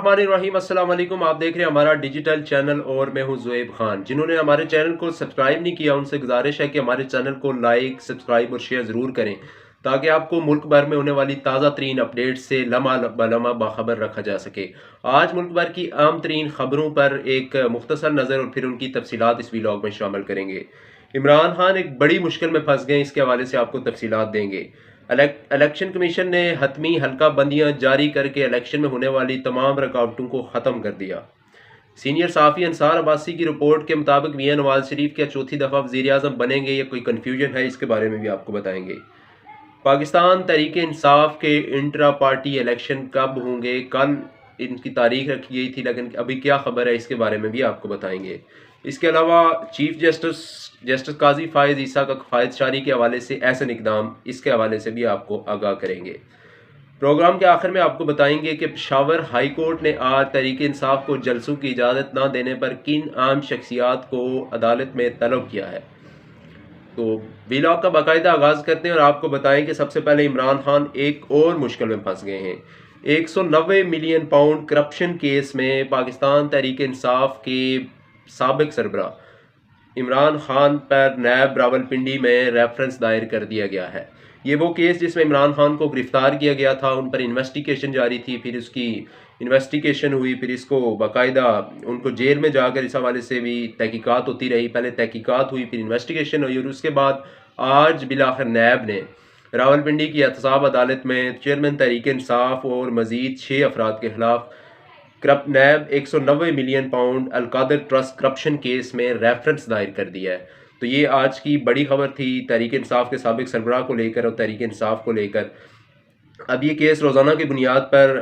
बिस्मिल्लाहिर्रहमानिर्रहीम। अस्सलाम वालेकुम। आप देख रहे हैं हमारा डिजिटल चैनल और मैं हूं ज़ुएब खान। जिन्होंने हमारे चैनल को सब्सक्राइब नहीं किया उनसे गुजारिश है कि हमारे चैनल को लाइक, सब्सक्राइब और शेयर ज़रूर करें ताकि आपको मुल्क भर में होने वाली ताज़ा तरीन अपडेट से लम्हा बलम्हा बाखबर रखा जा सके। आज मुल्क भर की अहम तरीन खबरों पर एक मुख्तसर नज़र और फिर उनकी तफसीलात इस व्लॉग में शामिल करेंगे। इमरान खान एक बड़ी मुश्किल में फंस गए, इसके हवाले से आपको तफसीलात देंगे। इलेक्शन कमीशन ने हतमी हल्का बंदियां जारी करके इलेक्शन में होने वाली तमाम रुकावटों को ख़त्म कर दिया। सीनियर सहाफ़ी अंसार अब्बासी की रिपोर्ट के मुताबिक मियां नवाज शरीफ क्या चौथी दफ़ा वज़ीर आज़म बनेंगे या कोई कन्फ्यूजन है, इसके बारे में भी आपको बताएंगे। पाकिस्तान तहरीक इंसाफ के इंट्रा पार्टी इलेक्शन कब होंगे? कल इनकी तारीख रखी गई थी लेकिन अभी क्या खबर है, इसके बारे में भी आपको बताएंगे। इसके अलावा चीफ जस्टिस काजी फायद ईसा का फ़ायद शारी के हवाले से एहसन इकदाम, इसके हवाले से भी आपको आगाह करेंगे। प्रोग्राम के आखिर में आपको बताएंगे कि पेशावर हाई कोर्ट ने आज तहरीक इंसाफ को जलसों की इजाज़त न देने पर किन आम शख्सियात को अदालत में तलब किया है। तो व्लॉग का बाकायदा आगाज़ करते हैं और आपको बताएं कि सबसे पहले इमरान खान एक और मुश्किल में फंस गए हैं। 190 मिलियन पाउंड करप्शन केस में पाकिस्तान तहरीक इंसाफ के साबिक सरबरा इमरान खान पर नैब रावलपिंडी में रेफरेंस दायर कर दिया गया है। ये वो केस जिसमें इमरान खान को गिरफ्तार किया गया था, उन पर इन्वेस्टिगेशन जारी थी, फिर उसकी इन्वेस्टिगेशन हुई, फिर इसको बाकायदा उनको जेल में जाकर इस हवाले से भी तहकीकात होती रही। पहले तहकीकात हुई, फिर इन्वेस्टिगेशन हुई और उसके बाद आज बिलाखिर नैब ने रावलपिंडी की एहतसाब अदालत में चेयरमैन तहरीक इंसाफ और मज़ीद 6 अफराद के खिलाफ नैब 190 million pound Al-Qadir trust corruption case में रेफरेंस दायर कर दिया है। तो ये आज की बड़ी खबर थी तहरीक इंसाफ के साबिक सरबराह को लेकर और तहरीक इंसाफ को लेकर। अब ये केस रोज़ाना की बुनियाद पर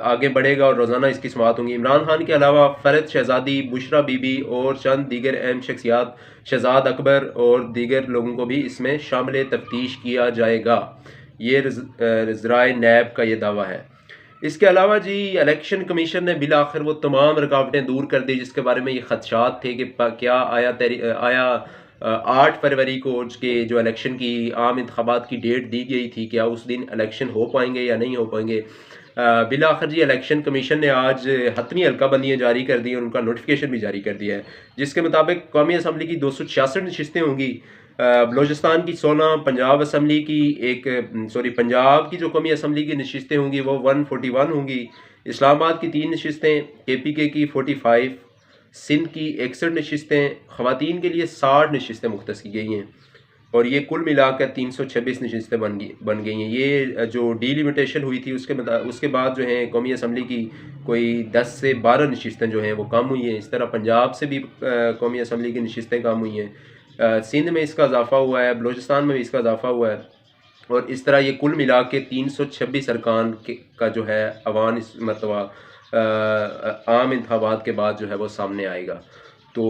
आगे बढ़ेगा और रोज़ाना इसकी समाअत होंगी। इमरान खान के अलावा फ़रद शहज़ादी, बुशरा बीबी और चंद दीगर अहम शख्सियात, शहजाद अकबर और दीगर लोगों को भी इसमें शामिल तफ्तीश किया जाएगा। ये ज़राए नैब का ये दावा है। इसके अलावा जी इलेक्शन कमीशन ने बिल आखिर वो तमाम रुकावटें दूर कर दी जिसके बारे में ये खदशात थे कि क्या आया 8 फरवरी को के जो इलेक्शन की आम इंतखाबात की डेट दी गई थी, क्या उस दिन इलेक्शन हो पाएंगे या नहीं हो पाएंगे। बिल आखिर जी इलेक्शन कमीशन ने आज हतमी हल्का बंदियाँ जारी कर दी और उनका नोटिफिकेशन भी जारी कर दिया है, जिसके मुताबिक कौमी असम्बली की 266 नशिस्तें होंगी, बलूचिस्तान की 16, पंजाब असम्बली की पंजाब की जो कौमी असम्बली की नशिस्तें होंगी वो 141 होंगी, इस्लामाबाद की 3 नशिस्तें, KPK की 45, सिंध की 61 नशिस्तें, ख़वातीन के लिए 60 नशिस्तें मुख्तस की गई हैं और ये कुल मिलाकर 326 नशिस्तें बन गई हैं। ये जो डीलिमिटेशन हुई थी उसके बाद जो है कौमी असम्बली की कोई 10 से 12 नशिस्तें जो हैं वो कम हुई हैं। इस तरह पंजाब से भी कौमी असम्बली की नशिस्तें कम हुई हैं, सिंध में इसका इजाफा हुआ है, बलूचिस्तान में भी इसका इजाफा हुआ है और इस तरह ये कुल मिला के 326 अरकान का जो है अवान इस मरतबा आम इंतखाबात के बाद जो है वो सामने आएगा। तो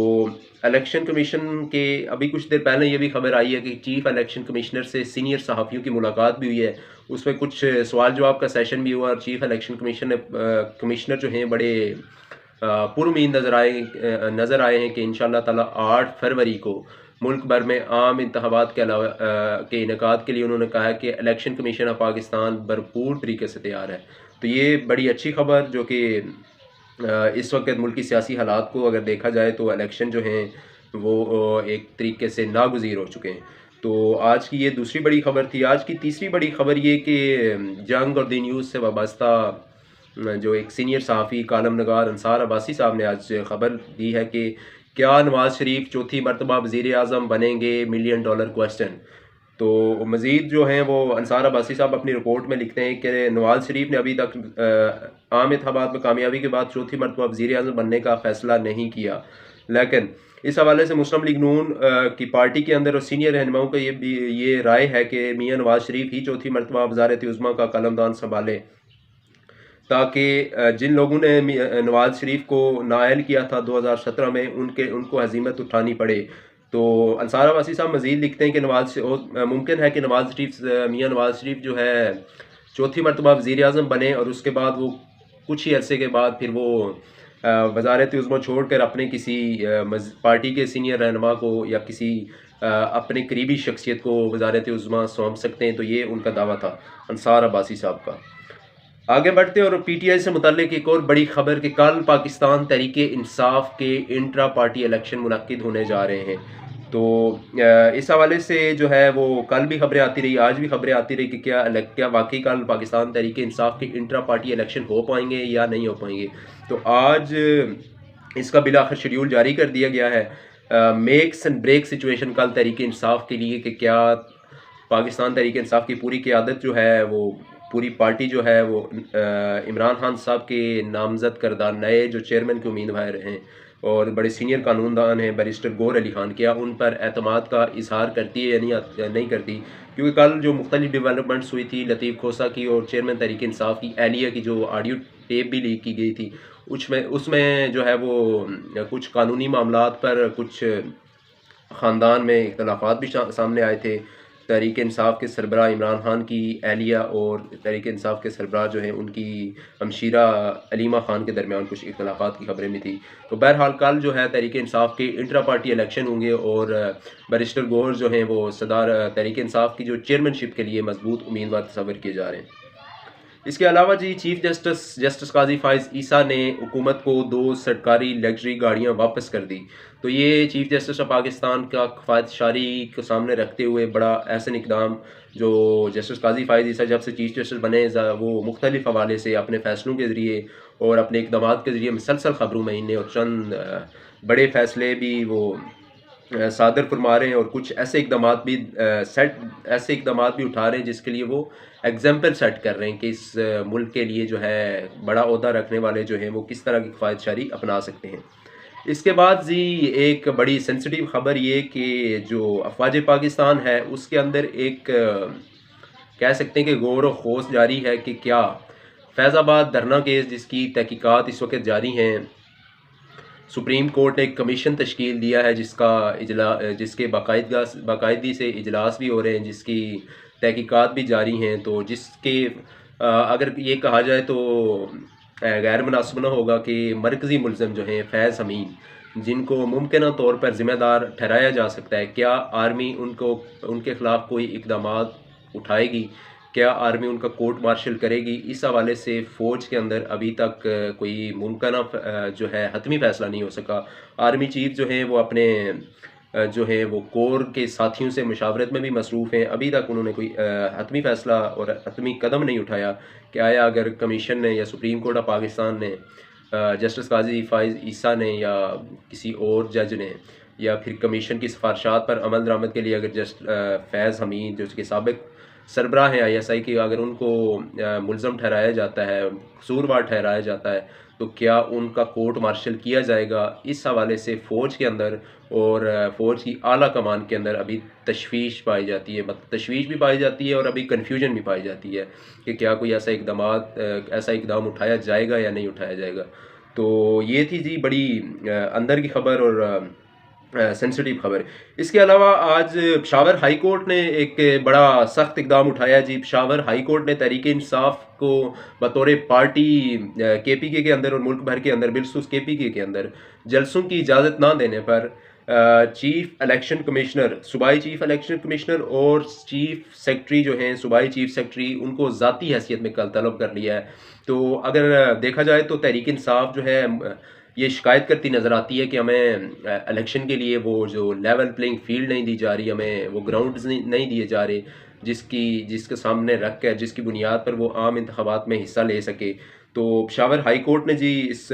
इलेक्शन कमीशन के अभी कुछ देर पहले ये भी खबर आई है कि चीफ इलेक्शन कमिश्नर से सीनियर सहाफ़ियों की मुलाकात भी हुई है, उसमें कुछ सवाल जवाब का सेशन भी हुआ और चीफ इलेक्शन कमिश्नर जो हैं बड़े पुरुमीद नज़र आए हैं कि इंशाअल्लाह ताला 8 फरवरी को मुल्क भर में आम इंतखाबात के अलावा के इनेकाद के लिए उन्होंने कहा है कि इलेक्शन कमीशन ऑफ पाकिस्तान भरपूर तरीके से तैयार है। तो ये बड़ी अच्छी खबर जो कि इस वक्त मुल्क की सियासी हालात को अगर देखा जाए तो इलेक्शन जो हैं वो एक तरीके से नागुज़ीर हो चुके हैं। तो आज की ये दूसरी बड़ी खबर थी। आज की तीसरी बड़ी खबर ये कि जंग और दी न्यूज़ से वाबस्ता जो एक सीनियर सहाफ़ी कालम नगार अंसार अब्बासी साहब ने आज खबर दी है कि क्या नवाज शरीफ चौथी मरतबा वज़ीर आज़म बनेंगे, $1 मिलियन क्वेश्चन। तो मज़ीद जो हैं वो अंसार अब्बासी साहब अपनी रिपोर्ट में लिखते हैं कि नवाज शरीफ ने अभी तक आम इंतखाबात में कामयाबी के बाद चौथी मरतबा वज़ीर आज़म बनने का फ़ैसला नहीं किया, लेकिन इस हवाले से मुस्लिम लीग नून की पार्टी के अंदर और सीनियर रहनुमाओं का ये राय है कि मियां नवाज शरीफ ही चौथी मरतबा वज़ारत उज़्मा का कलमदान संभालें, ताकि जिन लोगों ने नवाज शरीफ को नाअहल किया था 2017 में उनको हज़ीमत उठानी पड़े। तो अंसार अब्बासी साहब मज़ीद लिखते हैं कि मुमकिन है कि मियां नवाज शरीफ जो है चौथी मरतबा वज़ीर आज़म बने और उसके बाद वो कुछ ही अरसे के बाद फिर वो वज़ारत उज़्मा छोड़ कर अपने किसी पार्टी के सीनियर रहनुमा को या किसी अपने करीबी शख्सियत को वज़ारत उज़्मा सौंप सकते हैं। तो ये उनका दावा था अंसार अब्बासी साहब का। आगे बढ़ते और पीटीआई से मुतल्लिक एक और बड़ी खबर कि कल पाकिस्तान तहरीक इंसाफ के इंट्रा पार्टी इलेक्शन मुनक्किद होने जा रहे हैं। तो इस हवाले से जो है वो कल भी खबरें आती रही, आज भी खबरें आती रही कि क्या वाकई कल पाकिस्तान तहरीक इंसाफ के इंट्रा पार्टी इलेक्शन हो पाएंगे या नहीं हो पाएंगे। तो आज इसका बिल आखिर शेड्यूल जारी कर दिया गया है। मेक्स एंड ब्रेक सिचुएशन कल तहरीक इंसाफ के लिए कि क्या पाकिस्तान तहरीक इंसाफ की पूरी क़यादत जो है वो पूरी पार्टी जो है वो इमरान खान साहब के नामज़द करदा नए जो चेयरमैन के उम्मीदवार हैं और बड़े सीनियर कानूनदान हैं बैरिस्टर गौहर अली खान, क्या उन पर एतमाद का इजहार करती है या नहीं करती। क्योंकि कल जो मुख्तलिफ डेवलपमेंट्स हुई थी लतीफ़ खोसा की और चेयरमैन तहरीक इंसाफ की एहलिया की जो ऑडियो टेप भी लीक की गई थी, उसमें जो है वो कुछ कानूनी मामलात पर कुछ ख़ानदान में इख्तलाफात भी सामने आए थे। तहरीक इंसाफ के सरबराह इमरान खान की एहलिया और तहरीक इंसाफ के सरबराह जो हैं उनकी हमशीरा अलीमा खान के दरमियान कुछ इख्तलाफात की खबरें भी थी। तो बहरहाल कल जो है तहरीक इंसाफ के इंट्रा पार्टी इलेक्शन होंगे और बैरिस्टर गौहर जो हैं वो सदार तहरीक इंसाफ की जो चेयरमैनशिप के लिए मजबूत उम्मीदवार तस्वर किए जा रहे हैं। इसके अलावा जी चीफ जस्टिस काजी फाइज ईसा ने हुकूमत को 2 सरकारी लग्जरी गाड़ियां वापस कर दी। तो ये चीफ जस्टिस ऑफ पाकिस्तान का ख्वाहिशारी को सामने रखते हुए बड़ा एहसन इकदाम जो जस्टिस काजी फाइज ईसा जब से चीफ जस्टिस बने वो मुख्तलिफ हवाले से अपने फैसलों के ज़रिए और अपने इकदाम के ज़रिए मुसलसल खबरों में इन्हें और चंद बड़े फैसले भी वो सादर फरमा रहे हैं और कुछ ऐसे इकदाम भी उठा रहे हैं जिसके लिए वो एग्जाम्पल सेट कर रहे हैं कि इस मुल्क के लिए जो है बड़ा ओहदा रखने वाले जो हैं वो किस तरह की ख्वाहिशारी अपना सकते हैं। इसके बाद जी एक बड़ी सेंसिटिव खबर ये कि जो अफवाज पाकिस्तान है उसके अंदर एक कह सकते हैं कि गौर व खौस जारी है कि क्या फैज़ाबाद धरना केस जिसकी तहकीकात इस वक्त जारी हैं, सुप्रीम कोर्ट ने एक कमीशन तश्कील दिया है जिसके बाकायदगी से इजलास भी हो रहे हैं, जिसकी तहकीकात भी जारी हैं। तो जिसके अगर ये कहा जाए तो गैर मुनासिब न होगा कि मरकज़ी मुलज़म जो हैं फैज़ अमीन जिनको मुमकिन तौर पर ज़िम्मेदार ठहराया जा सकता है, क्या आर्मी उनके ख़िलाफ़ कोई इक़दामात उठाएगी, क्या आर्मी उनका कोर्ट मार्शल करेगी। इस हवाले से फ़ौज के अंदर अभी तक कोई मुमकिन जो है हतमी फ़ैसला नहीं हो सका। आर्मी चीफ जो हैं वो अपने जो है वो कोर के साथियों से मुशावरत में भी मसरूफ़ हैं। अभी तक उन्होंने कोई हतमी फ़ैसला और हतमी कदम नहीं उठाया कि आया अगर कमीशन ने या सुप्रीम कोर्ट ऑफ पाकिस्तान ने जस्टिस काजी फाइज ईसा ने या किसी और जज ने या फिर कमीशन की सिफारशात पर अमल दरामद के लिए अगर फैज़ हमीद जो उसके साबिक सरबराह हैं ISI की अगर उनको मुलज़म ठहराया जाता है, कसूरवार ठहराया जाता है, तो क्या उनका कोर्ट मार्शल किया जाएगा। इस हवाले से फ़ौज के अंदर और फ़ौज की आला कमान के अंदर अभी तशवीश पाई जाती है, मतलब तशवीश भी पाई जाती है और अभी कन्फ्यूजन भी पाई जाती है कि क्या कोई ऐसा इकदाम उठाया जाएगा या नहीं उठाया जाएगा। तो ये थी जी बड़ी अंदर की खबर और सेंसिटिव खबर। इसके अलावा आज पेशावर हाई कोर्ट ने एक बड़ा सख्त इकदाम उठाया जी। पेशावर हाई कोर्ट ने तहरीक इंसाफ को बतौर पार्टी KPK के अंदर और मुल्क भर के अंदर बिलखुसूस KPK के अंदर जलसों की इजाज़त ना देने पर चीफ इलेक्शन कमिश्नर, सूबाई चीफ इलेक्शन कमिश्नर और चीफ सेक्रेटरी जो हैं सूबाई चीफ सेक्रेटरी उनको ज़ाती हैसियत में कल तलब कर लिया है। तो अगर देखा जाए तो तहरीक इंसाफ जो है ये शिकायत करती नज़र आती है कि हमें इलेक्शन के लिए वो जो लेवल प्लेइंग फील्ड नहीं दी जा रही, हमें वो ग्राउंड्स नहीं दिए जा रहे जिसके सामने रख कर जिसकी बुनियाद पर वो आम इंतखाबात में हिस्सा ले सके। तो पेशावर हाई कोर्ट ने जी इस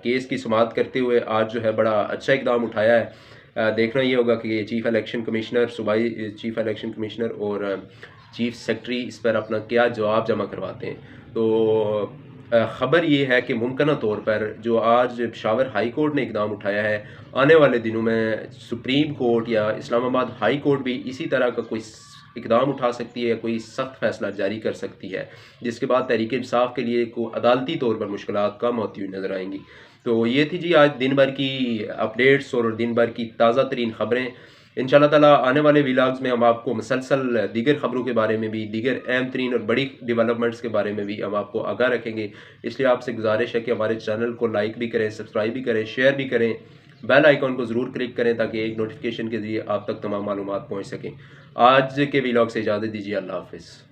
केस की सुमात करते हुए आज जो है बड़ा अच्छा इकदाम उठाया है। देखना ये होगा कि चीफ इलेक्शन कमिश्नर, सूबाई चीफ इलेक्शन कमिश्नर और चीफ सेक्रेटरी इस पर अपना क्या जवाब जमा करवाते हैं। तो ख़बर ये है कि मुमकिन तौर पर जो आज पेशावर हाई कोर्ट ने इकदाम उठाया है, आने वाले दिनों में सुप्रीम कोर्ट या इस्लामाबाद हाई कोर्ट भी इसी तरह का कोई इकदाम उठा सकती है, कोई सख्त फैसला जारी कर सकती है, जिसके बाद तहरीक इंसाफ के लिए को अदालती तौर पर मुश्किलात कम होती हुई नज़र आएंगी। तो ये थी जी आज दिन भर की अपडेट्स और दिन भर की ताज़ा तरीन ख़बरें। इंशाअल्लाह ताला आने वाले व्लॉग्स में हम आपको मुसलसल दीगर ख़बरों के बारे में भी, दीगर अहम तरीन और बड़ी डेवलपमेंट्स के बारे में भी हम आपको आगाह रखेंगे। इसलिए आपसे गुजारिश है कि हमारे चैनल को लाइक भी करें, सब्सक्राइब भी करें, शेयर भी करें, बेल आइकॉन को ज़रूर क्लिक करें ताकि एक नोटिफिकेशन के ज़रिए आप तक तमाम मालूमात पहुँच सकें। आज के व्लॉग से इजाज़त दीजिए। अल्लाह हाफ़िज़।